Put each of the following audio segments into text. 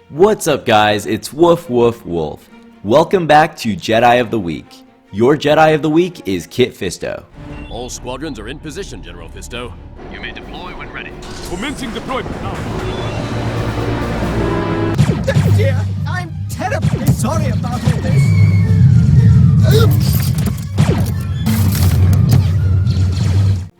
What's up guys, it's WoofWoofWolffe. Welcome back to Jedi of the Week. Your Jedi of the Week is Kit Fisto. All squadrons are in position, General Fisto. You may deploy when ready. Commencing deployment now. Dear, I'm terribly sorry about all this.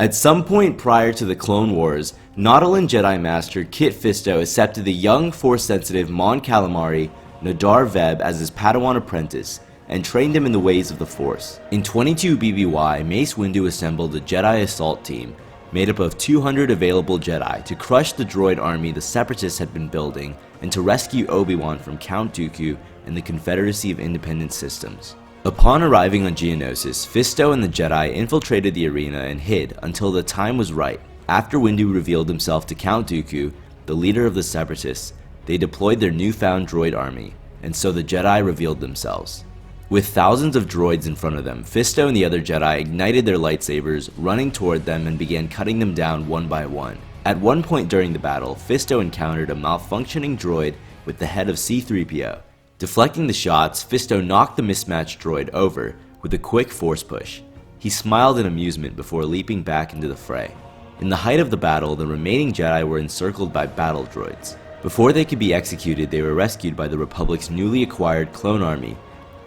At some point prior to the Clone Wars, Nautolan Jedi Master Kit Fisto accepted the young, Force-sensitive Mon Calamari Nadar Veb as his Padawan apprentice and trained him in the ways of the Force. In 22 BBY, Mace Windu assembled a Jedi assault team made up of 200 available Jedi to crush the droid army the Separatists had been building and to rescue Obi-Wan from Count Dooku and the Confederacy of Independent Systems. Upon arriving on Geonosis, Fisto and the Jedi infiltrated the arena and hid until the time was right. After Windu revealed himself to Count Dooku, the leader of the Separatists, they deployed their newfound droid army, and so the Jedi revealed themselves. With thousands of droids in front of them, Fisto and the other Jedi ignited their lightsabers, running toward them and began cutting them down one by one. At one point during the battle, Fisto encountered a malfunctioning droid with the head of C-3PO. Deflecting the shots, Fisto knocked the mismatched droid over with a quick force push. He smiled in amusement before leaping back into the fray. In the height of the battle, the remaining Jedi were encircled by battle droids. Before they could be executed, they were rescued by the Republic's newly acquired clone army,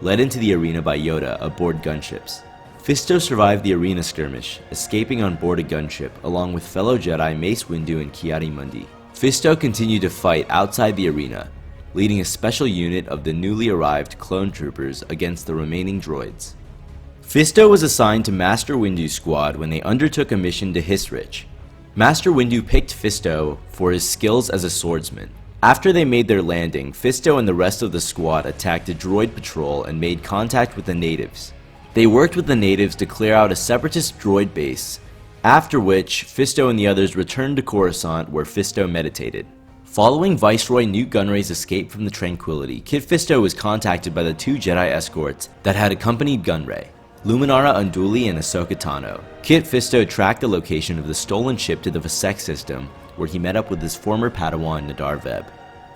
led into the arena by Yoda aboard gunships. Fisto survived the arena skirmish, escaping on board a gunship along with fellow Jedi Mace Windu and Ki-Adi-Mundi. Fisto continued to fight outside the arena, leading a special unit of the newly arrived clone troopers against the remaining droids. Fisto was assigned to Master Windu's squad when they undertook a mission to Hissrich. Master Windu picked Fisto for his skills as a swordsman. After they made their landing, Fisto and the rest of the squad attacked a droid patrol and made contact with the natives. They worked with the natives to clear out a separatist droid base, after which Fisto and the others returned to Coruscant where Fisto meditated. Following Viceroy Newt Gunray's escape from the Tranquility, Kit Fisto was contacted by the two Jedi escorts that had accompanied Gunray, Luminara Unduli and Ahsoka Tano. Kit Fisto tracked the location of the stolen ship to the Vasek system, where he met up with his former Padawan Nadar Veb.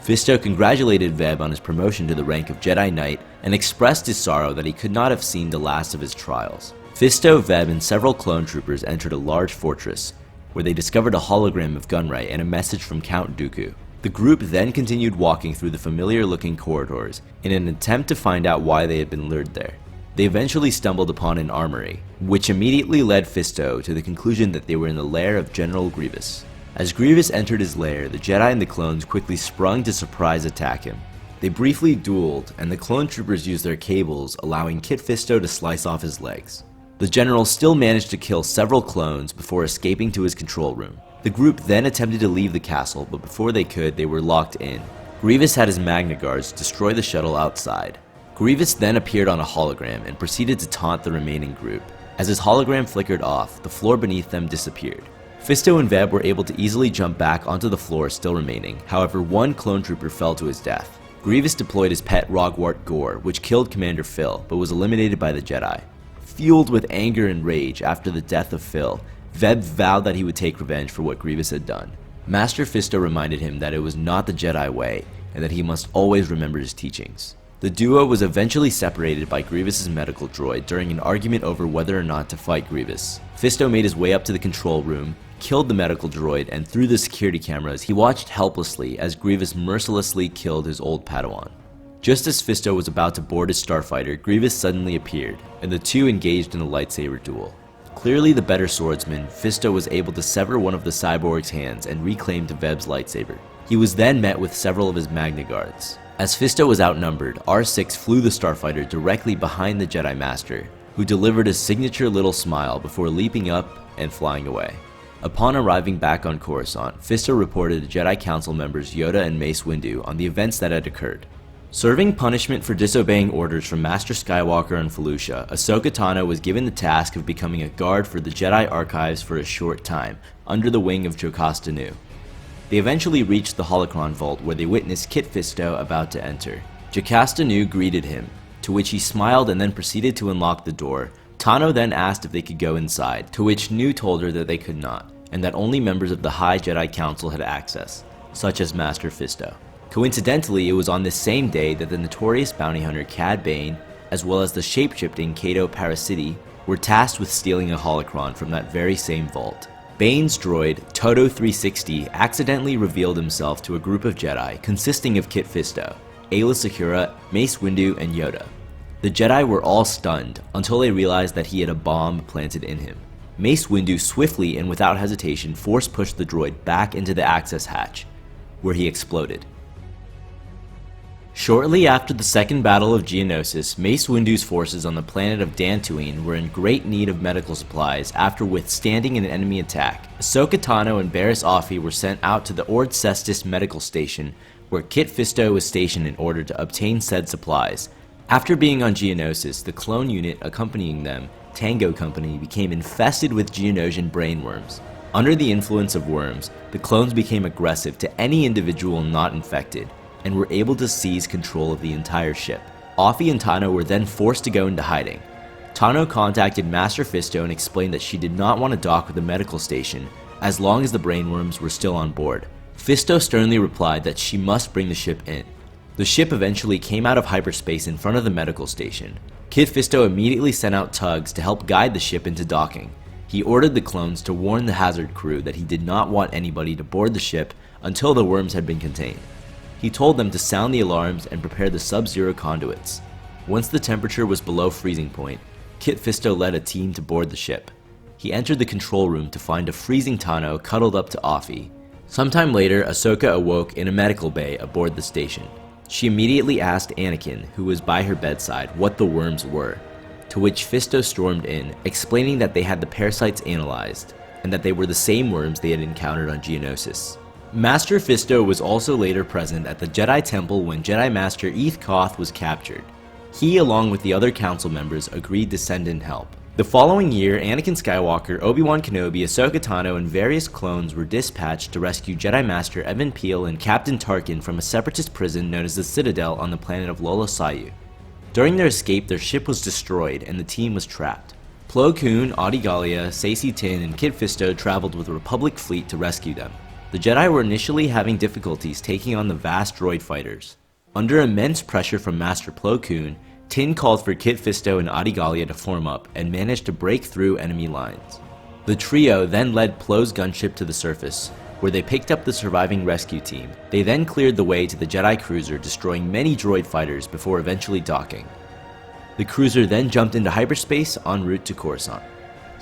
Fisto congratulated Veb on his promotion to the rank of Jedi Knight and expressed his sorrow that he could not have seen the last of his trials. Fisto, Veb, and several clone troopers entered a large fortress, where they discovered a hologram of Gunray and a message from Count Dooku. The group then continued walking through the familiar-looking corridors in an attempt to find out why they had been lured there. They eventually stumbled upon an armory, which immediately led Fisto to the conclusion that they were in the lair of General Grievous. As Grievous entered his lair, the Jedi and the clones quickly sprung to surprise attack him. They briefly dueled, and the clone troopers used their cables, allowing Kit Fisto to slice off his legs. The general still managed to kill several clones before escaping to his control room. The group then attempted to leave the castle, but before they could, they were locked in. Grievous had his Magna Guards destroy the shuttle outside. Grievous then appeared on a hologram and proceeded to taunt the remaining group. As his hologram flickered off, the floor beneath them disappeared. Fisto and Veb were able to easily jump back onto the floor still remaining, however one clone trooper fell to his death. Grievous deployed his pet Rogwart Gore, which killed Commander Phil, but was eliminated by the Jedi. Fueled with anger and rage after the death of Phil, Veb vowed that he would take revenge for what Grievous had done. Master Fisto reminded him that it was not the Jedi way, and that he must always remember his teachings. The duo was eventually separated by Grievous's medical droid during an argument over whether or not to fight Grievous. Fisto made his way up to the control room, killed the medical droid, and through the security cameras he watched helplessly as Grievous mercilessly killed his old Padawan. Just as Fisto was about to board his starfighter, Grievous suddenly appeared, and the two engaged in a lightsaber duel. Clearly the better swordsman, Fisto was able to sever one of the cyborg's hands and reclaim Veb's lightsaber. He was then met with several of his Magna Guards. As Fisto was outnumbered, R6 flew the starfighter directly behind the Jedi Master, who delivered a signature little smile before leaping up and flying away. Upon arriving back on Coruscant, Fisto reported to Jedi Council members Yoda and Mace Windu on the events that had occurred. Serving punishment for disobeying orders from Master Skywalker on Felucia, Ahsoka Tano was given the task of becoming a guard for the Jedi Archives for a short time, under the wing of Jocasta Nu. They eventually reached the Holocron Vault where they witnessed Kit Fisto about to enter. Jocasta Nu greeted him, to which he smiled and then proceeded to unlock the door. Tano then asked if they could go inside, to which Nu told her that they could not, and that only members of the High Jedi Council had access, such as Master Fisto. Coincidentally, it was on this same day that the notorious bounty hunter Cad Bane, as well as the shape-shifting Cato Parasiti, were tasked with stealing a holocron from that very same vault. Bane's droid, Toto 360, accidentally revealed himself to a group of Jedi consisting of Kit Fisto, Aayla Secura, Mace Windu, and Yoda. The Jedi were all stunned until they realized that he had a bomb planted in him. Mace Windu swiftly and without hesitation force-pushed the droid back into the access hatch, where he exploded. Shortly after the Second Battle of Geonosis, Mace Windu's forces on the planet of Dantooine were in great need of medical supplies after withstanding an enemy attack. Ahsoka Tano and Barriss Offee were sent out to the Ord Cestus medical station, where Kit Fisto was stationed in order to obtain said supplies. After being on Geonosis, the clone unit accompanying them, Tango Company, became infested with Geonosian brainworms. Under the influence of worms, the clones became aggressive to any individual not infected, and were able to seize control of the entire ship. Offee and Tano were then forced to go into hiding. Tano contacted Master Fisto and explained that she did not want to dock with the medical station as long as the brainworms were still on board. Fisto sternly replied that she must bring the ship in. The ship eventually came out of hyperspace in front of the medical station. Kit Fisto immediately sent out tugs to help guide the ship into docking. He ordered the clones to warn the Hazard crew that he did not want anybody to board the ship until the worms had been contained. He told them to sound the alarms and prepare the sub-zero conduits. Once the temperature was below freezing point, Kit Fisto led a team to board the ship. He entered the control room to find a freezing Tano cuddled up to Offee. Sometime later, Ahsoka awoke in a medical bay aboard the station. She immediately asked Anakin, who was by her bedside, what the worms were, to which Fisto stormed in, explaining that they had the parasites analyzed, and that they were the same worms they had encountered on Geonosis. Master Fisto was also later present at the Jedi Temple when Jedi Master Eth Koth was captured. He, along with the other council members, agreed to send in help. The following year, Anakin Skywalker, Obi-Wan Kenobi, Ahsoka Tano, and various clones were dispatched to rescue Jedi Master Evan Peel and Captain Tarkin from a separatist prison known as the Citadel on the planet of Lola Sayu. During their escape, their ship was destroyed and the team was trapped. Plo Koon, Adi Gallia, Saesee Tiin, and Kit Fisto traveled with a Republic fleet to rescue them. The Jedi were initially having difficulties taking on the vast droid fighters. Under immense pressure from Master Plo Koon, Tin called for Kit Fisto and Adi Gallia to form up and managed to break through enemy lines. The trio then led Plo's gunship to the surface, where they picked up the surviving rescue team. They then cleared the way to the Jedi cruiser, destroying many droid fighters before eventually docking. The cruiser then jumped into hyperspace en route to Coruscant.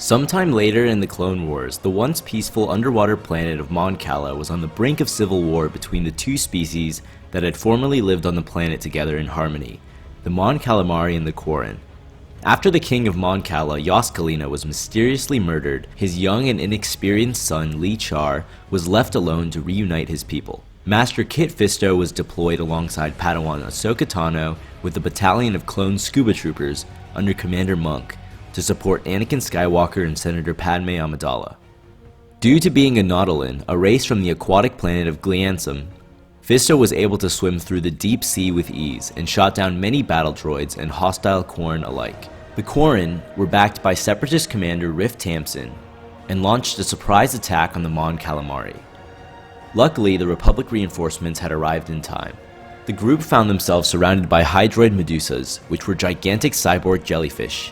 Sometime later in the Clone Wars, the once peaceful underwater planet of Mon Cala was on the brink of civil war between the two species that had formerly lived on the planet together in harmony, the Mon Calamari and the Quarren. After the king of Mon Cala, Yas Kalina, was mysteriously murdered, his young and inexperienced son Lee Char was left alone to reunite his people. Master Kit Fisto was deployed alongside Padawan Ahsoka Tano with a battalion of clone scuba troopers under Commander Monk, to support Anakin Skywalker and Senator Padme Amidala. Due to being a Nautolan, a race from the aquatic planet of Gliansum, Fisto was able to swim through the deep sea with ease and shot down many battle droids and hostile Quarren alike. The Quarren were backed by Separatist Commander Rift Tamsin and launched a surprise attack on the Mon Calamari. Luckily, the Republic reinforcements had arrived in time. The group found themselves surrounded by Hydroid Medusas, which were gigantic cyborg jellyfish,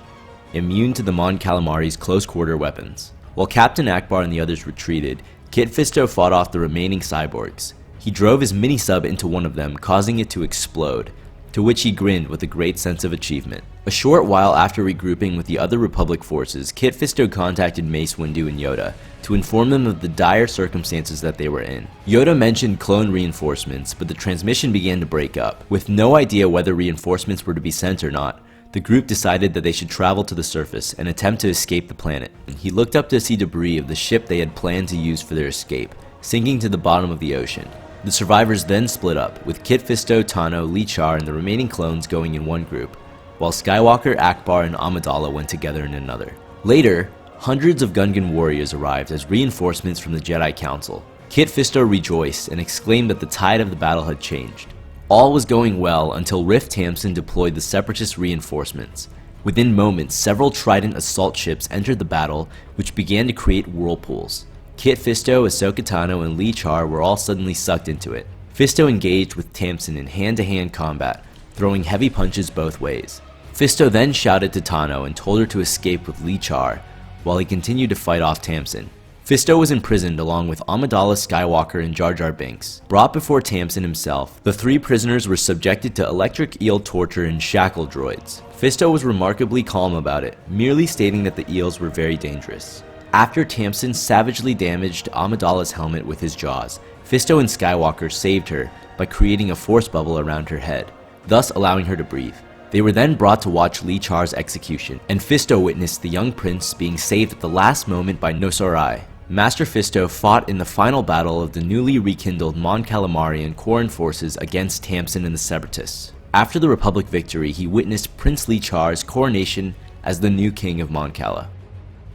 immune to the Mon Calamari's close-quarter weapons. While Captain Akbar and the others retreated, Kit Fisto fought off the remaining cyborgs. He drove his mini-sub into one of them, causing it to explode, to which he grinned with a great sense of achievement. A short while after regrouping with the other Republic forces, Kit Fisto contacted Mace Windu and Yoda to inform them of the dire circumstances that they were in. Yoda mentioned clone reinforcements, but the transmission began to break up. With no idea whether reinforcements were to be sent or not, the group decided that they should travel to the surface and attempt to escape the planet. He looked up to see debris of the ship they had planned to use for their escape, sinking to the bottom of the ocean. The survivors then split up, with Kit Fisto, Tano, Lee Char, and the remaining clones going in one group, while Skywalker, Akbar, and Amidala went together in another. Later, hundreds of Gungan warriors arrived as reinforcements from the Jedi Council. Kit Fisto rejoiced and exclaimed that the tide of the battle had changed. All was going well until Rift Tamsin deployed the Separatist reinforcements. Within moments, several Trident assault ships entered the battle, which began to create whirlpools. Kit Fisto, Ahsoka Tano, and Lee Char were all suddenly sucked into it. Fisto engaged with Tamsin in hand-to-hand combat, throwing heavy punches both ways. Fisto then shouted to Tano and told her to escape with Lee Char, while he continued to fight off Tamsin. Fisto was imprisoned along with Amidala Skywalker and Jar Jar Binks. Brought before Tamsin himself, the three prisoners were subjected to electric eel torture and shackle droids. Fisto was remarkably calm about it, merely stating that the eels were very dangerous. After Tamsin savagely damaged Amidala's helmet with his jaws, Fisto and Skywalker saved her by creating a force bubble around her head, thus allowing her to breathe. They were then brought to watch Lee Char's execution, and Fisto witnessed the young prince being saved at the last moment by Nosarai. Master Fisto fought in the final battle of the newly rekindled Mon Calamari and Quarren forces against Tamsin and the Separatists. After the Republic victory, he witnessed Prince Lee Char's coronation as the new king of Mon Cala.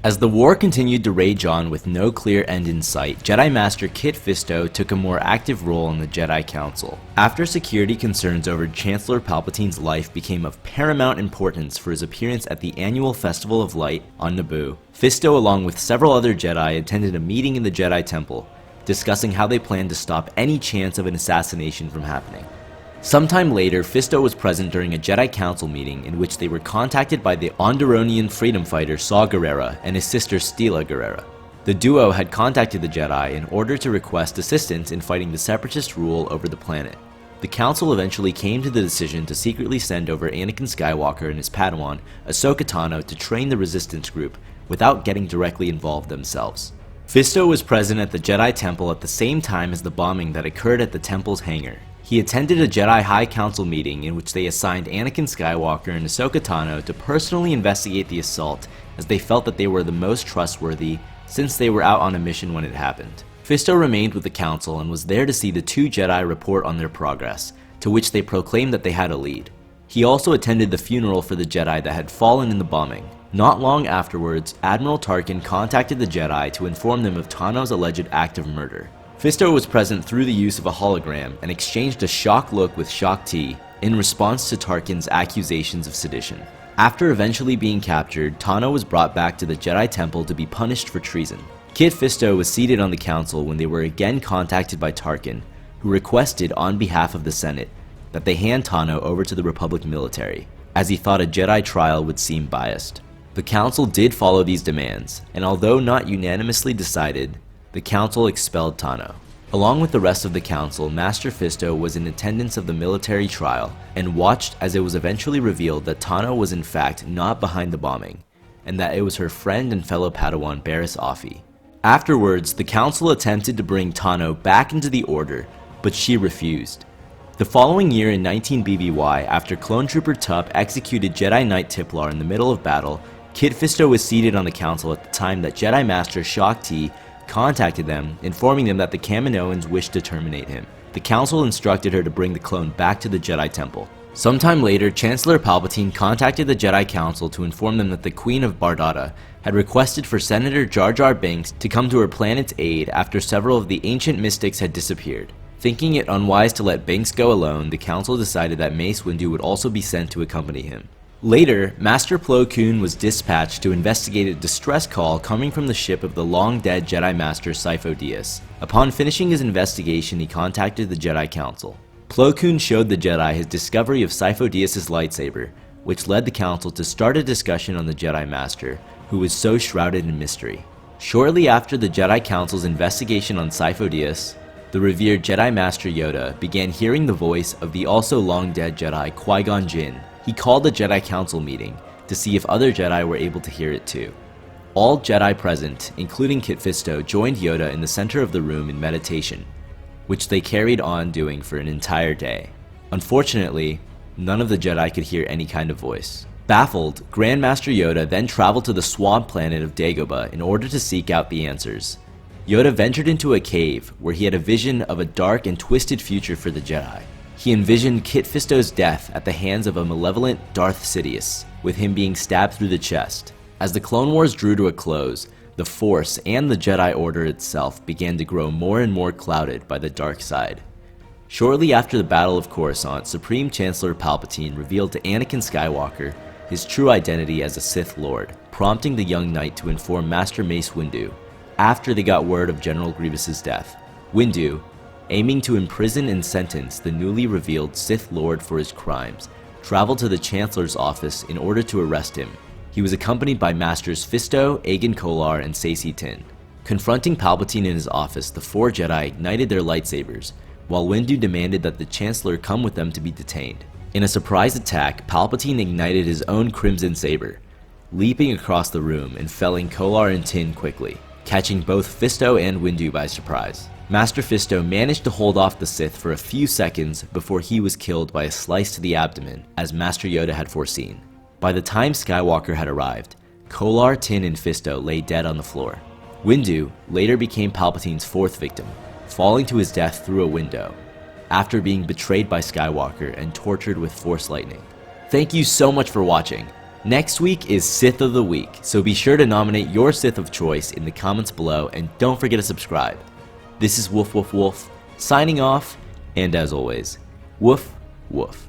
As the war continued to rage on with no clear end in sight, Jedi Master Kit Fisto took a more active role in the Jedi Council. After security concerns over Chancellor Palpatine's life became of paramount importance for his appearance at the annual Festival of Light on Naboo, Fisto along with several other Jedi attended a meeting in the Jedi Temple, discussing how they planned to stop any chance of an assassination from happening. Sometime later, Fisto was present during a Jedi Council meeting in which they were contacted by the Onderonian freedom fighter Saw Gerrera and his sister Stila Gerrera. The duo had contacted the Jedi in order to request assistance in fighting the Separatist rule over the planet. The Council eventually came to the decision to secretly send over Anakin Skywalker and his Padawan, Ahsoka Tano, to train the Resistance group without getting directly involved themselves. Fisto was present at the Jedi Temple at the same time as the bombing that occurred at the temple's hangar. He attended a Jedi High Council meeting in which they assigned Anakin Skywalker and Ahsoka Tano to personally investigate the assault, as they felt that they were the most trustworthy since they were out on a mission when it happened. Fisto remained with the Council and was there to see the two Jedi report on their progress, to which they proclaimed that they had a lead. He also attended the funeral for the Jedi that had fallen in the bombing. Not long afterwards, Admiral Tarkin contacted the Jedi to inform them of Tano's alleged act of murder. Fisto was present through the use of a hologram and exchanged a shocked look with Shaak Ti in response to Tarkin's accusations of sedition. After eventually being captured, Tano was brought back to the Jedi Temple to be punished for treason. Kit Fisto was seated on the council when they were again contacted by Tarkin, who requested on behalf of the Senate that they hand Tano over to the Republic military, as he thought a Jedi trial would seem biased. The council did follow these demands, and although not unanimously decided, the council expelled Tano. Along with the rest of the council, Master Fisto was in attendance of the military trial and watched as it was eventually revealed that Tano was in fact not behind the bombing, and that it was her friend and fellow Padawan Barriss Offee. Afterwards, the council attempted to bring Tano back into the Order, but she refused. The following year in 19 BBY, after Clone Trooper Tup executed Jedi Knight Tiplar in the middle of battle, Kit Fisto was seated on the council at the time that Jedi Master Shaak Ti contacted them, informing them that the Kaminoans wished to terminate him. The council instructed her to bring the clone back to the Jedi Temple. Sometime later, Chancellor Palpatine contacted the Jedi Council to inform them that the Queen of Bardata had requested for Senator Jar Jar Binks to come to her planet's aid after several of the ancient mystics had disappeared. Thinking it unwise to let Binks go alone, the council decided that Mace Windu would also be sent to accompany him. Later, Master Plo Koon was dispatched to investigate a distress call coming from the ship of the long-dead Jedi Master Sifo Dyas. Upon finishing his investigation, he contacted the Jedi Council. Plo Koon showed the Jedi his discovery of Sifo Dyas' lightsaber, which led the Council to start a discussion on the Jedi Master, who was so shrouded in mystery. Shortly after the Jedi Council's investigation on Sifo Dyas, the revered Jedi Master Yoda began hearing the voice of the also long-dead Jedi Qui-Gon Jinn. He called a Jedi Council meeting to see if other Jedi were able to hear it too. All Jedi present, including Kit Fisto, joined Yoda in the center of the room in meditation, which they carried on doing for an entire day. Unfortunately, none of the Jedi could hear any kind of voice. Baffled, Grand Master Yoda then traveled to the swamp planet of Dagobah in order to seek out the answers. Yoda ventured into a cave where he had a vision of a dark and twisted future for the Jedi. He envisioned Kit Fisto's death at the hands of a malevolent Darth Sidious, with him being stabbed through the chest. As the Clone Wars drew to a close, the Force and the Jedi Order itself began to grow more and more clouded by the dark side. Shortly after the Battle of Coruscant, Supreme Chancellor Palpatine revealed to Anakin Skywalker his true identity as a Sith Lord, prompting the young knight to inform Master Mace Windu. After they got word of General Grievous's death, Windu, aiming to imprison and sentence the newly revealed Sith Lord for his crimes, traveled to the Chancellor's office in order to arrest him. He was accompanied by Masters Fisto, Aegon Kolar, and Saesee Tiin. Confronting Palpatine in his office, the four Jedi ignited their lightsabers, while Windu demanded that the Chancellor come with them to be detained. In a surprise attack, Palpatine ignited his own Crimson Saber, leaping across the room and felling Kolar and Tiin quickly, catching both Fisto and Windu by surprise. Master Fisto managed to hold off the Sith for a few seconds before he was killed by a slice to the abdomen, as Master Yoda had foreseen. By the time Skywalker had arrived, Kolar, Tiin, and Fisto lay dead on the floor. Windu later became Palpatine's fourth victim, falling to his death through a window, after being betrayed by Skywalker and tortured with Force lightning. Thank you so much for watching. Next week is Sith of the Week, so be sure to nominate your Sith of choice in the comments below and don't forget to subscribe. This is WoofWoofWolffe, signing off, and as always, woof woof.